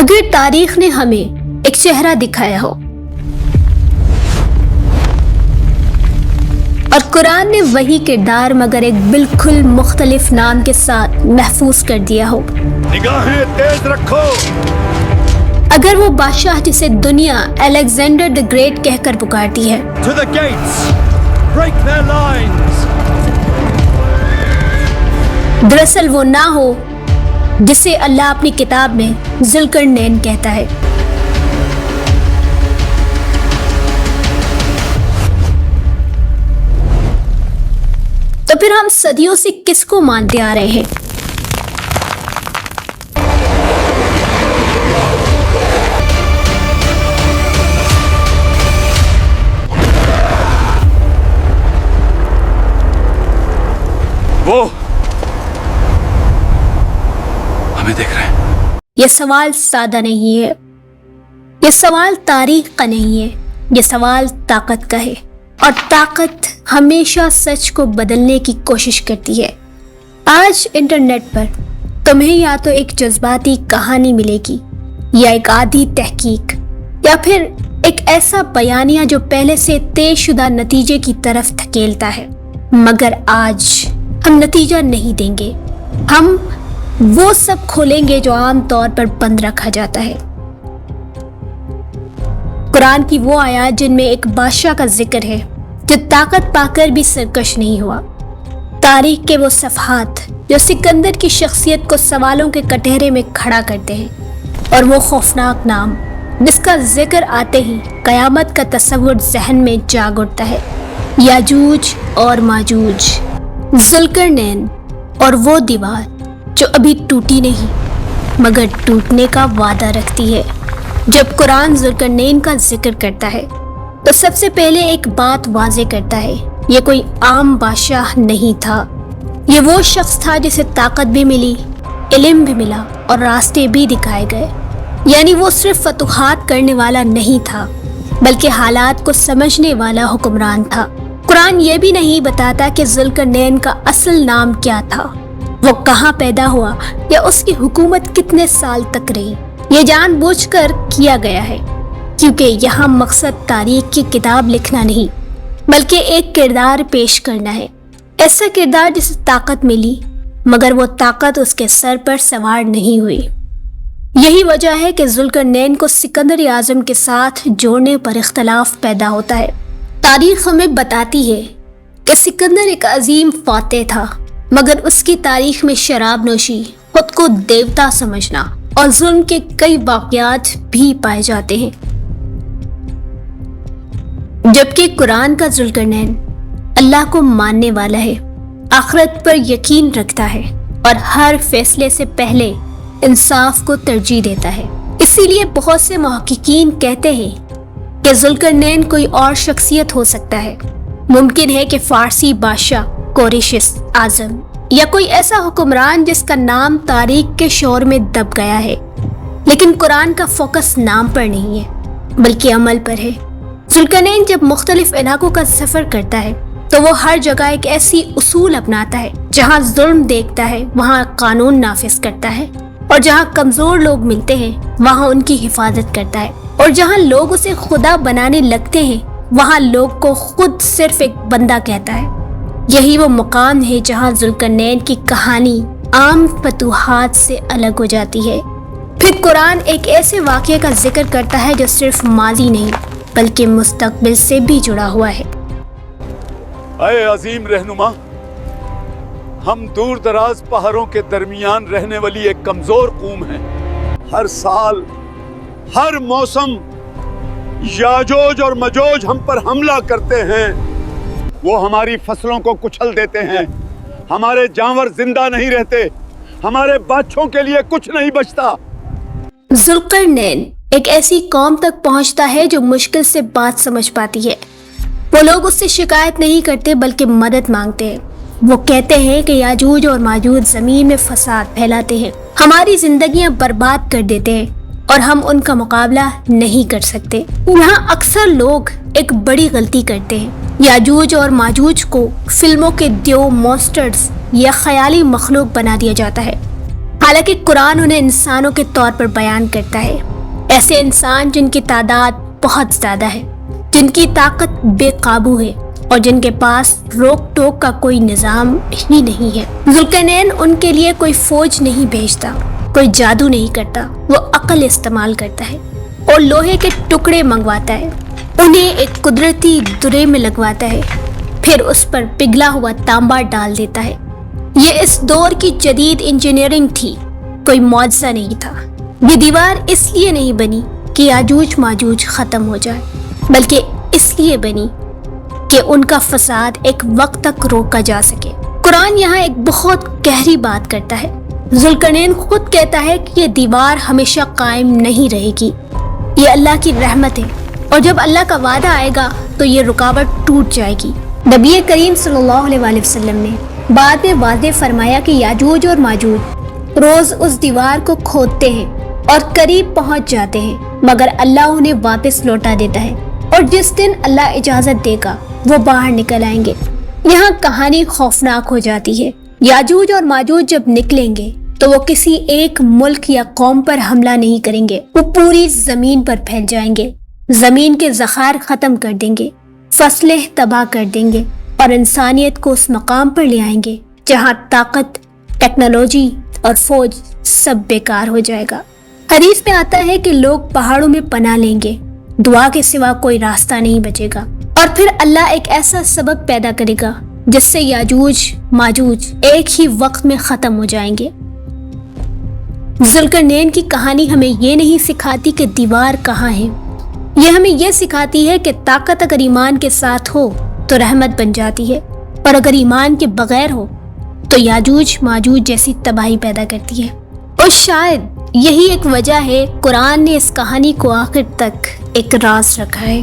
اگر تاریخ نے ہمیں ایک چہرہ دکھایا ہو اور قرآن نے وہی کردار مگر ایک بالکل مختلف نام کے ساتھ محفوظ کر دیا ہو، نگاہیں تیز رکھو، اگر وہ بادشاہ جسے دنیا الیگزینڈر دی گریٹ کہہ کر پکارتی ہے، to the gates, break their lines. دراصل وہ نہ ہو جسے اللہ اپنی کتاب میں ذوالقرنین کہتا ہے۔ تو پھر ہم صدیوں سے کس کو مانتے آ رہے ہیں؟ وہ ہمیں دیکھ رہے ہیں۔ یہ سوال سادہ نہیں ہے، یہ سوال تاریخ کا نہیں ہے، یہ سوال طاقت کا ہے، اور طاقت ہمیشہ سچ کو بدلنے کی کوشش کرتی ہے۔ آج انٹرنیٹ پر تمہیں یا تو ایک جذباتی کہانی ملے گی، یا ایک آدھی تحقیق، یا پھر ایک ایسا بیانیہ جو پہلے سے طے شدہ نتیجے کی طرف دھکیلتا ہے، مگر آج ہم نتیجہ نہیں دیں گے، ہم وہ سب کھولیں گے جو عام طور پر بند رکھا جاتا ہے۔ قرآن کی وہ آیات جن میں ایک بادشاہ کا ذکر ہے جو طاقت پا کر بھی سرکش نہیں ہوا، تاریخ کے وہ صفحات جو سکندر کی شخصیت کو سوالوں کے کٹہرے میں کھڑا کرتے ہیں، اور وہ خوفناک نام جس کا ذکر آتے ہی قیامت کا تصور ذہن میں جاگ اٹھتا ہے، یاجوج اور ماجوج، ذوالقرنین اور وہ دیوار جو ابھی ٹوٹی نہیں مگر ٹوٹنے کا وعدہ رکھتی ہے۔ جب قرآن ذوالقرنین کا ذکر کرتا ہے تو سب سے پہلے ایک بات واضح کرتا ہے، یہ کوئی عام بادشاہ نہیں تھا، یہ وہ شخص تھا جسے طاقت بھی ملی، علم بھی ملا اور راستے بھی دکھائے گئے۔ یعنی وہ صرف فتوحات کرنے والا نہیں تھا بلکہ حالات کو سمجھنے والا حکمران تھا۔ قرآن یہ بھی نہیں بتاتا کہ ذوالقرنین کا اصل نام کیا تھا، وہ کہاں پیدا ہوا، یا اس کی حکومت کتنے سال تک رہی۔ یہ جان بوجھ کر کیا گیا ہے کیونکہ یہاں مقصد تاریخ کی کتاب لکھنا نہیں بلکہ ایک کردار پیش کرنا ہے، ایسا کردار جسے طاقت ملی مگر وہ طاقت اس کے سر پر سوار نہیں ہوئی۔ یہی وجہ ہے کہ ذوالقرنین کو سکندر اعظم کے ساتھ جوڑنے پر اختلاف پیدا ہوتا ہے۔ تاریخ ہمیں بتاتی ہے کہ سکندر ایک عظیم فاتح تھا، مگر اس کی تاریخ میں شراب نوشی، خود کو دیوتا سمجھنا اور ظلم کے کئی واقعات بھی پائے جاتے ہیں، جبکہ قرآن کا ذوالقرنین اللہ کو ماننے والا ہے، آخرت پر یقین رکھتا ہے اور ہر فیصلے سے پہلے انصاف کو ترجیح دیتا ہے۔ اسی لیے بہت سے محققین کہتے ہیں کہ ذوالقرنین کوئی اور شخصیت ہو سکتا ہے، ممکن ہے کہ فارسی بادشاہ کوریشس اعظم یا کوئی ایسا حکمران جس کا نام تاریخ کے شور میں دب گیا ہے، لیکن قرآن کا فوکس نام پر نہیں ہے بلکہ عمل پر ہے۔ ذوالقرنین جب مختلف علاقوں کا سفر کرتا ہے تو وہ ہر جگہ ایک ایسی اصول اپناتا ہے، جہاں ظلم دیکھتا ہے وہاں قانون نافذ کرتا ہے، اور جہاں کمزور لوگ ملتے ہیں وہاں ان کی حفاظت کرتا ہے، اور جہاں لوگ اسے خدا بنانے لگتے ہیں وہاں لوگ کو خود صرف ایک بندہ کہتا ہے۔ یہی وہ مقام ہے جہاں ذوالقرنین کی کہانی عام فتوحات سے الگ ہو جاتی ہے۔ پھر قرآن ایک ایسے واقعے کا ذکر کرتا ہے جو صرف ماضی نہیں بلکہ مستقبل سے بھی جڑا ہوا ہے۔ اے عظیم رہنما، ہم دور دراز پہاڑوں کے درمیان رہنے والی ایک کمزور قوم ہیں۔ ہر سال، ہر موسم یاجوج اور مجوج ہم پر حملہ کرتے ہیں، وہ ہماری فصلوں کو کچل دیتے ہیں، ہمارے جانور زندہ نہیں رہتے، ہمارے بچوں کے لیے کچھ نہیں بچتا۔ ذوالقرنین ایک ایسی قوم تک پہنچتا ہے جو مشکل سے بات سمجھ پاتی ہے۔ وہ لوگ اس سے شکایت نہیں کرتے بلکہ مدد مانگتے ہیں۔ وہ کہتے ہیں کہ یاجوج اور ماجوج زمین میں فساد پھیلاتے ہیں، ہماری زندگیاں برباد کر دیتے ہیں اور ہم ان کا مقابلہ نہیں کر سکتے۔ یہاں اکثر لوگ ایک بڑی غلطی کرتے ہیں، یاجوج اور ماجوج کو فلموں کے دیو مونسٹرز یا خیالی مخلوق بنا دیا جاتا ہے، حالانکہ قرآن انہیں انسانوں کے طور پر بیان کرتا ہے، ایسے انسان جن کی تعداد بہت زیادہ ہے، جن کی طاقت بے قابو ہے اور جن کے پاس روک ٹوک کا کوئی نظام ہی نہیں ہے۔ ذوالقرنین ان کے لیے کوئی فوج نہیں بھیجتا، کوئی جادو نہیں کرتا، وہ عقل استعمال کرتا ہے اور لوہے کے ٹکڑے منگواتا ہے، انہیں ایک قدرتی درے میں لگواتا ہے، پھر اس پر پگھلا ہوا تانبا ڈال دیتا ہے۔ یہ اس دور کی جدید انجینئرنگ تھی، کوئی معجزہ نہیں تھا۔ یہ دیوار اس لیے نہیں بنی کہ یاجوج ماجوج ختم ہو جائے، بلکہ اس لیے بنی کہ ان کا فساد ایک وقت تک روکا جا سکے۔ قرآن یہاں ایک بہت گہری بات کرتا ہے۔ ذوالقرنین خود کہتا ہے کہ یہ دیوار ہمیشہ قائم نہیں رہے گی، یہ اللہ کی رحمت ہے، اور جب اللہ کا وعدہ آئے گا تو یہ رکاوٹ ٹوٹ جائے گی۔ نبی کریم صلی اللہ علیہ وسلم نے بعد میں واضح فرمایا کہ یاجوج اور ماجوج روز اس دیوار کو کھودتے ہیں اور قریب پہنچ جاتے ہیں، مگر اللہ انہیں واپس لوٹا دیتا ہے، اور جس دن اللہ اجازت دے گا وہ باہر نکل آئیں گے۔ یہاں کہانی خوفناک ہو جاتی ہے۔ یاجوج اور ماجوج جب نکلیں گے تو وہ کسی ایک ملک یا قوم پر حملہ نہیں کریں گے، وہ پوری زمین پر پھیل جائیں گے، زمین کے ذخائر ختم کر دیں گے، فصلیں تباہ کر دیں گے، اور انسانیت کو اس مقام پر لے آئیں گے جہاں طاقت، ٹیکنالوجی اور فوج سب بیکار ہو جائے گا۔ حدیث میں آتا ہے کہ لوگ پہاڑوں میں پناہ لیں گے، دعا کے سوا کوئی راستہ نہیں بچے گا، اور پھر اللہ ایک ایسا سبب پیدا کرے گا جس سے یاجوج ماجوج ایک ہی وقت میں ختم ہو جائیں گے۔ ذوالقرنین کی کہانی ہمیں یہ نہیں سکھاتی کہ دیوار کہاں ہے، یہ ہمیں یہ سکھاتی ہے کہ طاقت اگر ایمان کے ساتھ ہو تو رحمت بن جاتی ہے، اور اگر ایمان کے بغیر ہو تو یاجوج ماجوج جیسی تباہی پیدا کرتی ہے۔ اور شاید یہی ایک وجہ ہے قرآن نے اس کہانی کو آخر تک ایک راز رکھا ہے۔